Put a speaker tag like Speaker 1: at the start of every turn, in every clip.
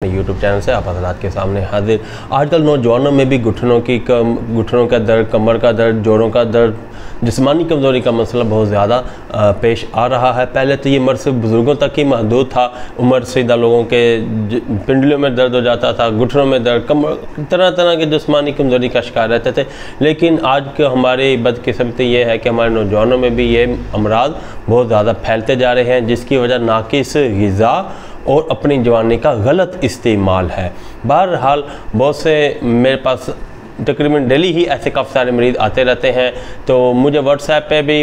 Speaker 1: YouTube channel से आप हज़रात के सामने हाजिर। आजकल नौजवानों में भी घुटनों का दर्द, कमर का दर्द, जोड़ों का दर्द, जिस्मानी कमज़ोरी का मसला बहुत ज़्यादा पेश आ रहा है। पहले तो ये मर्ज़ सिर्फ बुज़ुर्गों तक ही महदूद था। उम्र सीधा लोगों के पिंडलियों में दर्द हो जाता था, घुटनों में दर्द, कमर, तरह तरह के जिस्मानी कमज़ोरी का शिकार रहते थे। लेकिन आज के हमारी बदकिस्मती ये है कि हमारे नौजवानों में भी ये अमराज बहुत ज़्यादा फैलते जा रहे हैं, जिसकी वजह नाकिस ग़िज़ा और अपनी जवानी का गलत इस्तेमाल है। बहरहाल बहुत से मेरे पास तकरीबन डेली ही ऐसे काफ़ी सारे मरीज़ आते रहते हैं, तो मुझे व्हाट्सएप पे भी,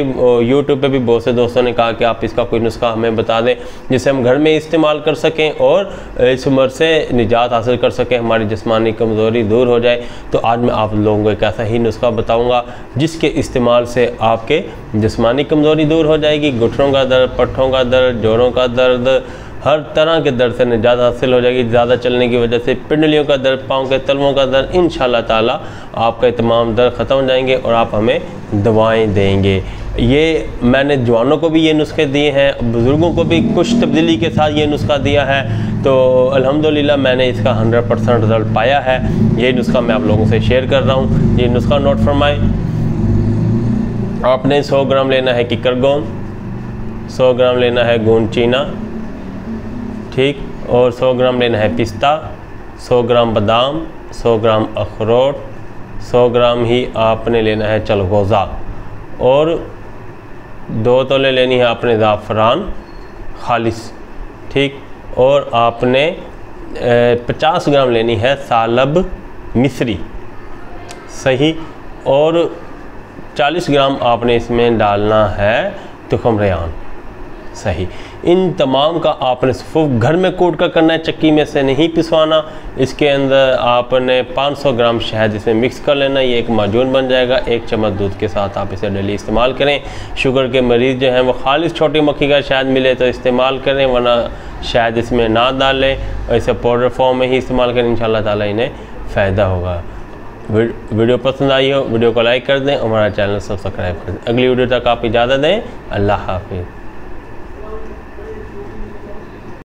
Speaker 1: यूट्यूब पे भी बहुत से दोस्तों ने कहा कि आप इसका कोई नुस्खा हमें बता दें जिसे हम घर में इस्तेमाल कर सकें और इस उम्र से निजात हासिल कर सकें, हमारी जिस्मानी कमज़ोरी दूर हो जाए। तो आज मैं आप लोगों को एक ऐसा ही नुस्खा बताऊँगा जिसके इस्तेमाल से आपके जिस्मानी कमज़ोरी दूर हो जाएगी। घुटनों का दर्द, पट्ठों का दर्द, जोड़ों का दर्द, हर तरह के दर्द से निजात हासिल हो जाएगी। ज़्यादा चलने की वजह से पिंडलियों का दर्द, पाँव के तलवों का दर्द, इंशाअल्लाह ताला आपका तमाम दर्द ख़त्म हो जाएंगे और आप हमें दवाएं देंगे। ये मैंने जवानों को भी ये नुस्खे दिए हैं, बुज़ुर्गों को भी कुछ तब्दीली के साथ ये नुस्खा दिया है, तो अल्हम्दुलिल्लाह मैंने इसका 100% रिज़ल्ट पाया है। यही नुस्खा मैं आप लोगों से शेयर कर रहा हूँ। ये नुस्खा नोट फरमाएँ। आपने 100 ग्राम लेना है किकर गोंद, 100 ग्राम लेना है गोंद चीना, ठीक, और 100 ग्राम लेना है पिस्ता, 100 ग्राम बादाम, 100 ग्राम अखरोट, 100 ग्राम ही आपने लेना है चलगोज़ा, और 2 तोले लेनी है आपने ज़ाफ़रान खालिस, ठीक, और आपने 50 ग्राम लेनी है सालब मिस्री, सही, और 40 ग्राम आपने इसमें डालना है तुखम रेहान, सही। इन तमाम का आपने सिर्फ घर में कूट कर करना है, चक्की में से नहीं पिसवाना। इसके अंदर आपने 500 ग्राम शहद इसमें मिक्स कर लेना, ये एक माजून बन जाएगा। 1 चम्मच दूध के साथ आप इसे डेली इस्तेमाल करें। शुगर के मरीज़ जो हैं वो खालिस छोटी मक्खी का शहद मिले तो इस्तेमाल करें, वरना शहद इसमें ना डालें और इसे पाउडर फॉर्म में ही इस्तेमाल करें। इंशाअल्लाह ताला इन्हें फ़ायदा होगा। वीडियो पसंद आई हो वीडियो को लाइक कर दें और हमारा चैनल सब्सक्राइब कर दें। अगली वीडियो तक आप इजाज़त दें। अल्लाह हाफिज़।